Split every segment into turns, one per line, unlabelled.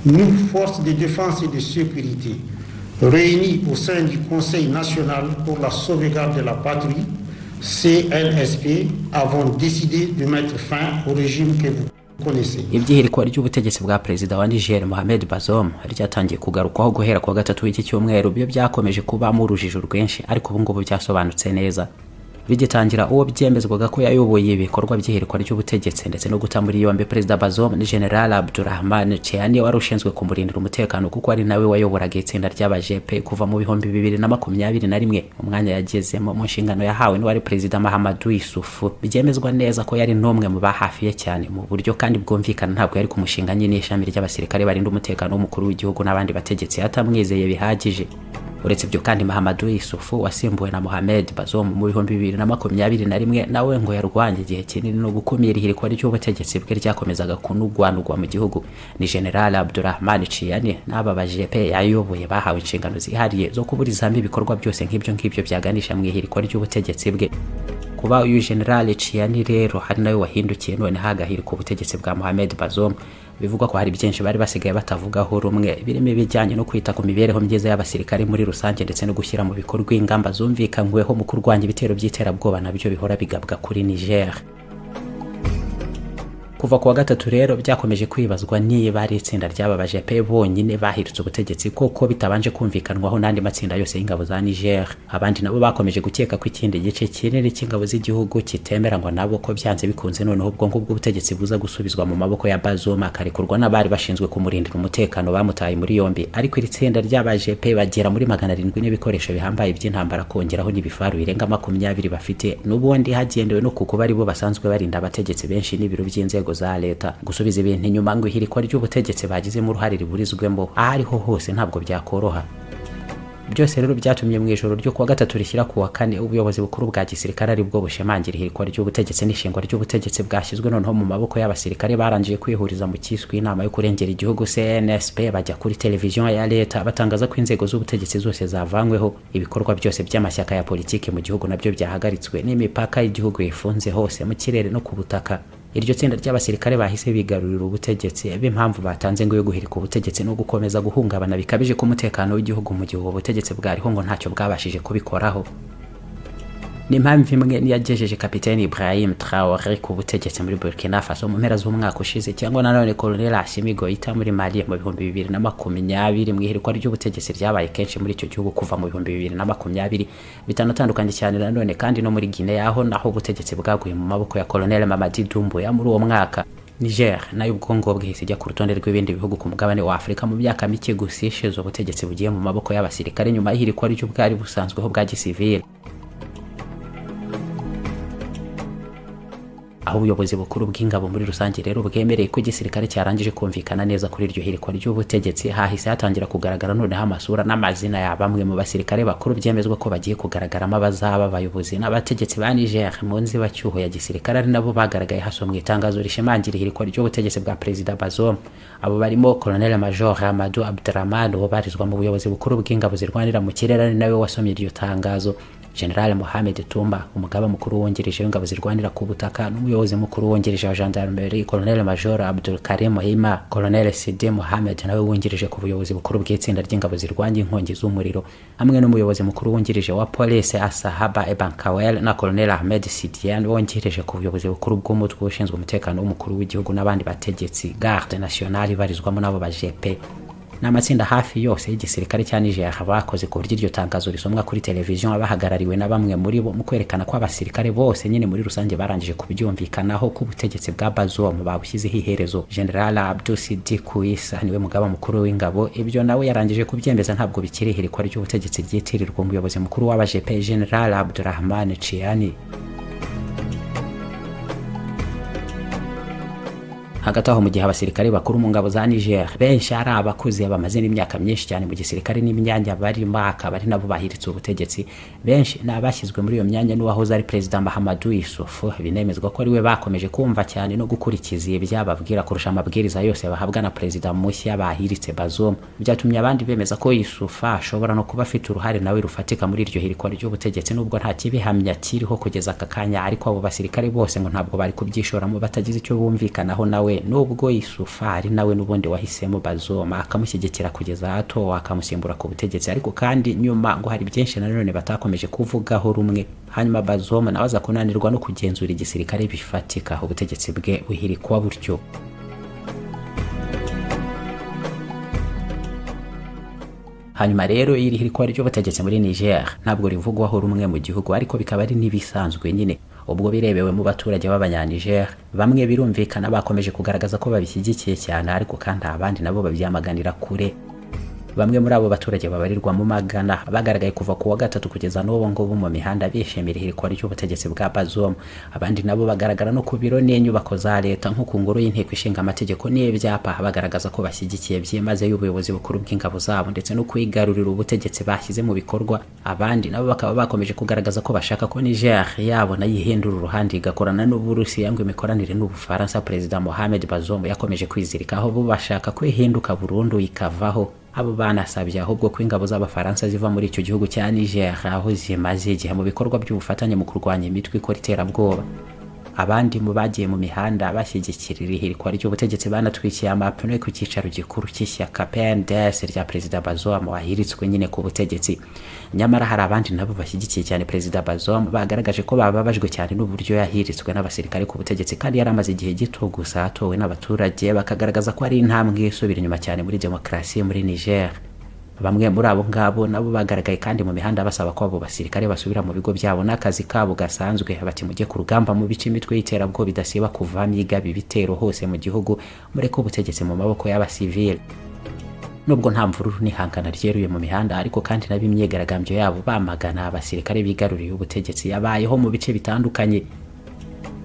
Nous, forces de défense et de sécurité, réunis au sein du Conseil national pour la sauvegarde de la patrie, CNSP, avons décidé de mettre fin au régime que vous connaissez.
Ibyihirikwa ry'ubutegetsi bwa Perezida wa Niger Mohamed Bazoum ryatangiye kugarukwaho guhera ku wa gatatu w'iki cyumweru, byo byakomeje kuba mu rujijo rwinshi, ariko ubu ngubu byasobanutse neza. Bigitangira uwo byemezwaga ko yayoboye ibikorwa by'ihirikwa ry'ubutegetsi ndetse no guta muri yombi Perezida Bazoum ni General Abdurrahman Chiani wari ushinzwe kumurindira umutekano, kuko ari nawe wayoboraga itsinda ry'abajepe kuva mu 2021 umwanya yagezemo mu nshingano yahawe n'uwari Perezida Mahamadou Issoufou. Byemezwa neza ko yari n'umwe mu bahafiye cyane mu buryo kandi bwumvikana, ntabwo yari kumushinga nyine ishami ry'abasirikare barinda umutekano w'umukuru w'igihugu n'abandi bategetsi atamwizeye bihagije. Uretse ibyo kandi Mahamadou Issoufou wasimbuwe na Mohamed Bazoum mu 2021 nawe ngo yarwanye igihe kinini no gukumira ihirikwa ry'ubutegetsi bwe ryakomezaga kunugwanugwa mu gihugu. Ni General Abdurrahman Chiani n'aba bajepe yayoboye bahawe inshingano zihariye zo kuburizamo ibikorwa byose nk'ibyo byaganisha mu ihirikwa ry'ubutegetsi bwe. Kuba uyu General Chiani rero hari nawe wahindukiye none hagahirika ubutegetsi bwa Mohamed Bazoum, bivugwa ko hari byinshi bari basigaye batavugaho rumwe, birimo ibijyanye no kwita ku mibereho myiza y'abasirikare muri rusange ndetse no gushyira mu bikorwa ingamba zumvikanyweho mu kurwanya ibitero by'iterabwoba nabyo bihora bigabwa kuri Niger. Kuva ku wa gatatu rero byakomeje kwibazwa niba ari itsinda ry'ababaje pe bonyine bahiritse ubutegetsi koko bitabanje kumvikanwaho n'andi matsinda yose y'ingabo za Niger. Abandi nabo bakomeje gukeka ko ikindi gice kinini cy'ingabo z'igihugu kitemeranywa nabo ko byanze bikunze noneho ubwo ngubwo ubutegetsi buza gusubizwa mu maboko ya Bazoum akarekurwa n'abari bashinzwe kumurindira umutekano bamutaye muri yombi. Ariko iri tsinda ry'abaje pe bagera muri 700 n'ibikoresho bihambaye by'intambara, kongeraho n'ibifaru birenga 20 bafite, n'ubundi hagendewe no kuko bari bo basanzwe barinda abategetsi benshi n'ibiro by'inzego za leta. Gusubiza ibintu inyuma ngo ihirikwa ry'ubutegetsi bagize mu ruhare riburizwemo ahariho hose ntabwo byakoroha. Byose rero byatumye mu ijoro ryo kuwa gatatu rishyira kuwa kane ubuyobozi bukuru bwa gisirikare ari bwo bushemangira ihirikwa ry'ubutegetsi n'ishingwa ry'ubutegetsi bwashyizwe noneho mu maboko y'abasirikare barangije kwihuriza mu cyiswe inama yo kurengera igihugu CNSP, bajya kuri televiziyo ya leta batangaza ko inzego z'ubutegetsi zose zavanyweho, ibikorwa byose by'amashyaka ya politiki mu gihugu nabyo byahagaritswe, n'imipaka y'igihugu ifunze hose mu kirere no ku butaka. Iryo tsinda ry'abasirikare bahise bigarurira ubutegetsi b'impamvu batanze ngo yo guhirika ubutegetsi no gukomeza guhungabana bikabije ku mutekano w'igihugu mu gihe ubutegetsi bwariho ngo ntacyo bwabashije kubikoraho. N'impamvu imwe niyagejeje Kapiteni Ibrahim Traoré ku butegetsi muri Burkina Faso mu mpera z'umwaka ushize, cyangwa nanone Colonel Yasimbuye muri Mali mu 2020 mu ihirikwa ry'ubutegetsi ryabaye kenshi muri icyo gihugu kuva mu 2020, bitanatandukanye cyane nanone kandi no muri Guinea aho naho ubutegetsi bwaguye mu maboko ya Colonel Mamadi Doumbouya muri uwo mwaka. Niger nayo ubwongo bwihise ijya ku rutonde rw'ibindi bihugu ku mugabane wa Afurika mu myaka mike gusa ishize ubutegetsi bugiye mu maboko y'abasirikare nyuma y'ihirikwa ry'ubwari busanzweho bwa gisivile. Aho ubuyobozi bukuru bw'ingabo muri rusange rero bwemereye ko igisirikare cyarangije kumvikana neza kuri iryo hirikwa ry'ubutegetsi, hahise hatangira kugaragara noneho amasura n'amazina ya bamwe mu basirikare bakuru byemezwa ko bagiye kugaragaramo abazaba abayobozi n'abategetsi ba Niger mu nzibacyuho ya gisirikare, ari nabo bagaragaye hasomwe itangazo rishimangira ihirikwa ry'ubutegetsi bwa Perezida Bazoum. Abo barimo Colonel Major Amadou Abdrahman wabarizwa mu buyobozi bukuru bw'ingabo zirwanira mu kirere, ari nawe wasomye iryo tangazo. General Mohamed Tumba, umugaba mukuru wungirije w'ingabo zirwanira ku butaka n'umuyobozi mukuru wungirije wa gendarmerie Colonel Major Abdul Karim Hima, Colonel Sidi Mohamed nawe wungirije ku buyobozi bukuru bw'itsinda ry'ingabo zirwanya inkongi z'umuriro, hamwe n'umuyobozi mukuru wungirije wa police Asahaba Ebankawel na Colonel Ahmed Sidian wungirije ku buyobozi bukuru bw'umutwe ushinzwe umutekano w'umukuru w'igihugu n'abandi bategetsi Garde Nationale barizwamo nabo bajepe. N'amatsinda hafi yose y'igisirikare cya Niger bakoze ku buryo iryo tangazo risomwa kuri televiziyo abahagarariwe na bamwe muri bo mu kwerekana ko abasirikare bose nyine muri rusange barangije kubyumvikanaho ko ubutegetsi bwa Bazoum babushyizeho iherezo. General Abdou Sidi Kuisa niwe mugaba mukuru w'ingabo, ibyo nawe yarangije kubyemeza ntabwo bikiri ihirikwa ry'ubutegetsi ryitirirwa umuyobozi mukuru w'abajepe General Abdurrahman Chiani. Hagati aho mu gihe abasirikare bakuru mu ngabo za Niger benshi ari abakuze bamaze n'imyaka myinshi cyane mu gisirikare n'imyanya bari akaba ari nabo bahiritse ubutegetsi, benshi n'abashyizwe muri iyo myanya n'uwahoze ari Perezida Mahamadou Issoufou, binemezwa ko ari we bakomeje kumva cyane no gukurikiza ibyababwira kurusha amabwiriza yose bahabwa na Perezida mushya bahiritse Bazoum. Byatumye abandi bemeza ko Issoufou ashobora no kuba afite uruhare nawe rufatika muri iryo hirikwa ry'ubutegetsi, nubwo nta kibihamya kiriho kugeza aka kanya, ariko abo basirikare bose ngo ntabwo bari kubyishoramo batagize icyo bumvikanaho nawe. none nubwo Isufari nawe n'ubundi wahisemo Bazoum akamushyigikira kugeza hato akamusimbura ku butegetsi, ariko kandi nyuma ngo hari byinshi nanone batakomeje kuvugaho rumwe. Hanyuma Bazoum nawe aza kunanirwa no kugenzura igisirikare bifatika ubutegetsi bwe buhirikwa buryo. Hanyuma rero ihirikwa ry'ubutegetsi muri Niger ntabwo rivugwaho rumwe mu gihugu, ariko bikaba ari nibisanzwe nyine. Ubwo birebewe mu baturage b'abanya-Niger, bamwe birumvikana bakomeje kugaragaza ko babishyigikiye cyane, ariko kandi abandi nabo babyamaganira kure. Bamwe muri abo baturage babarirwa mu magana bagaragaye kuva ku wa gatatu kugeza n'ubu ngubu mu mihanda bishimira ihirikwa ry'ubutegetsi bwa Bazoum. Abandi nabo bagaragara no ku biro n'inyubako za leta nko ku ngoro y'inteko ishinga amategeko n'ibyapa bagaragaza ko bashyigikiye byimazeyo ubuyobozi bukuru bw'ingabo zabo ndetse no kwigarurira ubutegetsi bashyize mu bikorwa. Abandi nabo bakaba bakomeje kugaragaza ko bashaka ko Niger yabo nayo ihindura uruhande igakorana n'Uburusiya ngo imikoranire n'Ubufaransa Perezida Mohamed Bazoum yakomeje kwizirikaho, bo bashaka kwihinduka burundu ikavaho. Abo banasabye ahubwo ko ingabo z'Abafaransa ziva muri icyo gihugu cya Niger aho zimaze igihe mu bikorwa by'ubufatanye mu kurwanya imitwe ikora iterabwoba. Abandi mu bagiye mu mihanda bashyigikira ihirikwa ry'ubutegetsi banatwikiye amapine ku cyicaro gikuru cy'ishyaka PNDS rya Perezida Bazoum wahiritswe nyine ku butegetsi. Nyamara hari abandi nabo bashyigikiye cyane Perezida Bazoum bagaragaje ko bababajwe cyane n'uburyo yahiritswe n'abasirikare ku butegetsi, kandi yaramaze igihe gito gusa atowe n'abaturage, bakagaragaza ko ari intambwe isubira inyuma cyane muri demokarasi muri Niger. Bamwe muri abo ngabo nabo bagaragaye kandi mu mihanda basaba ko abo basirikare basubira mu bigo byabo n'akazi kabo gasanzwe, bati mujye ku rugamba mu bice imitwe y'iterabwoba bidasiba kuva igaba ibitero hose mu gihugu, mureke ubutegetsi mu maboko y'abasivile. Nubwo nta mvururu n'ihangana ryeruye mu mihanda, ariko kandi n'abimyegaragambyo yabo bamagana abasirikare bigaruriye ubutegetsi yabayeho mu bice bitandukanye.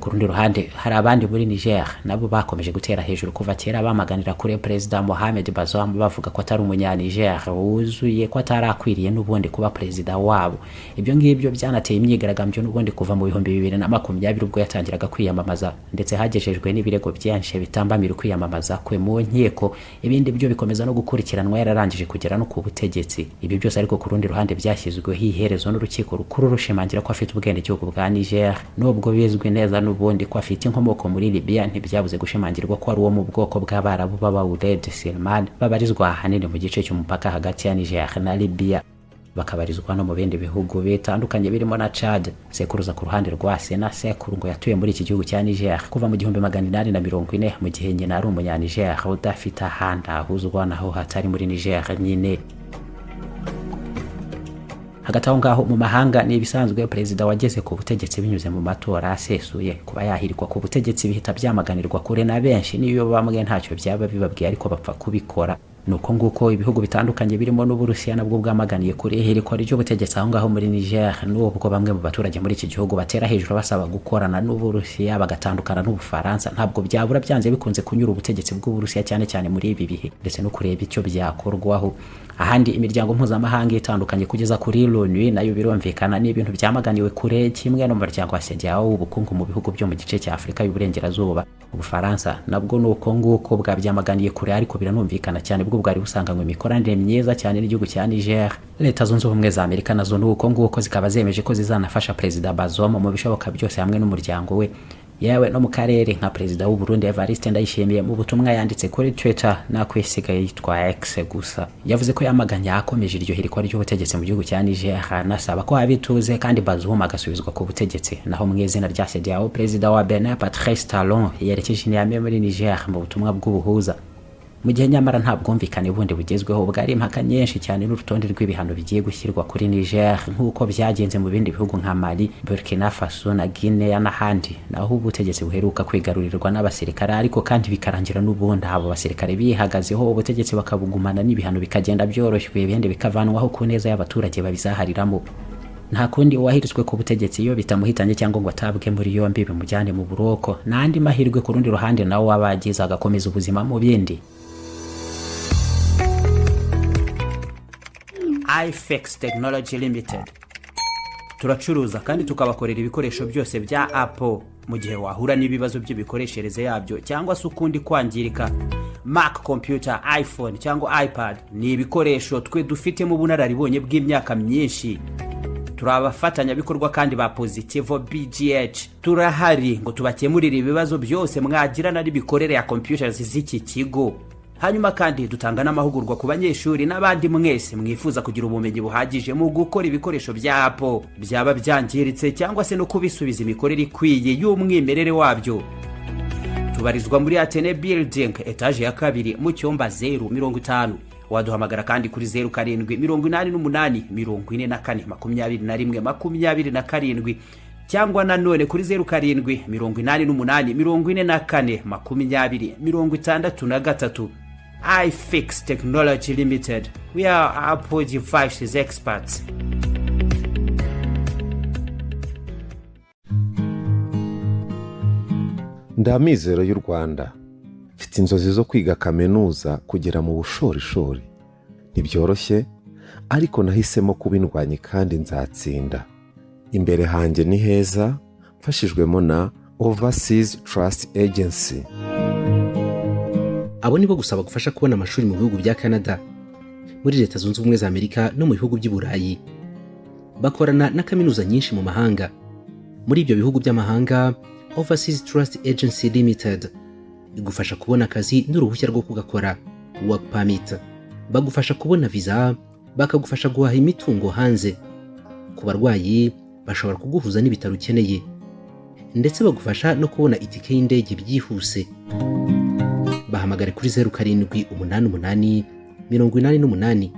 Ku rundi ruhande hari abandi muri Niger nabo bakomeje gutera hejuru kuva kera bamaganira kure Perezida Mohamed Bazoum, bavuga ko atari umunya-Niger wuzuye, ko atarakwiriye n'ubundi kuba perezida wabo. Ibyo ngibyo byanateye imyigaragambyo n'ubundi kuva mu 2020 ubwo yatangiraga kwiyamamaza, ndetse hagejejwe n'ibirego byinshi bitambamira kwiyamamaza kwe mu nkiko. Ibindi byo bikomeza no gukurikiranwa yararangije kugera no ku butegetsi. Ibi byose ariko ku rundi ruhande byashyizweho iherezo n'urukiko rukuru rushimangira ko afite ubwende gihugu bwa Niger, nubwo bizwi neza n'ubundi ko afite inkomoko muri Libya. Ntibyabuze gushimangirwa ko ari uwo mu bwoko bw'Abarabu b'Abaouled Selman babarizwa ahanini mu gice cy'umupaka hagati ya Niger na Libya, bakabarizwa no mu bindi bihugu bitandukanye birimo na Chad. Sekuruza ku ruhande rwa Sena sekuru ngo yatuye muri iki gihugu cya Niger kuva mu 1840 mu gihe nyina ari umunya-Niger udafite ahandi ahuzwa naho hatari muri Niger nyine. Hagati aho ngaho mu mahanga ni ibisanzwe perezida wageze ku butegetsi binyuze mu matora asesuye kuba yahirikwa ku butegetsi bihita byamaganirwa kure na benshi, niyo bamwe ntacyo byaba bibabwiye ariko bapfa kubikora. Nuko nguko ibihugu bitandukanye birimo n'Uburusiya nabwo bwamaganiye kuri ihirikwa ry'ubutegetsi aho ngaho muri Niger, n'ubwo bamwe mu baturage muri iki gihugu batera hejuru basaba gukorana n'Uburusiya bagatandukana n'Ubufaransa. Ntabwo byabura byanze bikunze kunyura ubutegetsi bw'Uburusiya cyane cyane muri ibi bihe, ndetse no kureba icyo byakorwaho. Ahandi imiryango mpuzamahanga itandukanye kugeza kuri l'ONU nayo birumvikana n'ibintu byamaganiwe kure, kimwe no mu muryango wa CEDEAO w'ubukungu mu bihugu byo mu gice cya Afurika y'Uburengerazuba. Ubufaransa nabwo nuko nguko bwabyamaganiye kure, ariko biranumvikana cyane bwo bwari busanganywe imikoranire myiza cyane n'igihugu cya Niger. Leta zunze ubumwe za Amerika nazo nuko nguko zikaba zemeje ko zizanafasha Perezida Bazoum mu bishoboka byose hamwe n'umuryango we. Yewe no mu karere nka Perezida w'u Burundi Evariste Ndayishimiye mu butumwa yanditse kuri Twitter nakwisigaye yitwa X gusa, yavuze ko yamaganya akomeje iryo hirikwa ry'ubutegetsi mu gihugu cya Niger, anasaba ko abituze kandi Bazoum agasubizwa ku butegetsi. Naho mu izina rya CEDEAO Perezida wa Benin Patrice Talon yerekeje Niamey muri Niger mu butumwa bw'ubuhuza. Mu gihe nyamara nta bwumvikane bundi bugezweho, bwari impaka nyinshi cyane n'urutonde rw'ibihano bigiye gushyirwa kuri Niger nk'uko byagenze mu bindi bihugu nka Mali, Burkina Faso na Guinea n'ahandi, naho ubutegetsi buheruka kwigarurirwa n'abasirikare, ariko kandi bikarangira n'ubundi abo basirikare bihagazeho ubutegetsi bakabugumana n'ibihano bikagenda byoroshywe, ibindi bikavanwaho ku neza y'abaturage babizahariramo. Nta kundi uwahiritswe ku butegetsi iyo bitamuhitanye cyangwa ngo atabwe muri yombi bimujyane mu buroko, n'andi mahirwe ku rundi ruhande nawo wabagize agakomeza ubuzima mu bindi. iFix Technology Limited turacuruza kandi tukabakorera ibikoresho byose bya Apple. Mu gihe wahura n'ibibazo by'ibikoreshereze yabyo cyangwa se ukundi kwangirika, Mac computer, iPhone cyangwa iPad ni ibikoresho twe dufite mu bunararibonye bw'imyaka myinshi. turi abafatanyabikorwa kandi ba Positivo BGH. Turahari ngo tubakemurire ibibazo byose mwagirana n'imikorere ya computers z'iki kigo. Hanyuma kandi dutanga n'amahugurwa ku banyeshuri n'abandi mwese mwifuza kugira ubumenyi buhagije mu gukora ibikoresho bya Apple byaba byangiritse cyangwa se no kubisubiza imikorere ikwiye y'umwimerere wabyo. Tubarizwa muri Atene Building, etage ya 2 mu cyumba 050. Waduhamagara kandi kuri 0788442127 cyangwa nanone kuri 0788442063. iFix Technology Limited. We are Apple devices experts.
Ndamizero y'u Rwanda. Mfite inzozi zo kwiga kaminuza kugera mu bushorishori. Ntibyoroshye, ariko nahisemo kuba indwanyi kandi nzatsinda. Imbere hanjye ni heza, mfashijwemo na Overseas Trust Agency.
Abo nibo gusaba gufasha kubona amashuri mu bihugu bya Canada, muri Leta Zunze Ubumwe za Amerika no mu bihugu by'i Burayi. Bakorana na kaminuza nyinshi mu mahanga. Muri ibyo bihugu by'amahanga, Overseas Trust Agency Limited igufasha kubona akazi n'uruhushya rwo kugakora, work permit. Bagufasha kubona visa, bakagufasha guhaha imitungo hanze. Ku barwayi bashobora kuguhuza n'ibitaro ukeneye, ndetse bagufasha no kubona itike y'indege byihuse. Bahamagare kuri 0788 88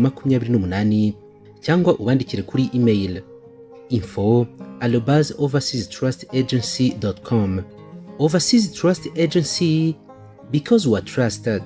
66 cyangwa ubandikire kuri email info@overseastrustagency.com. Overseas Trust Agency, because we are trusted.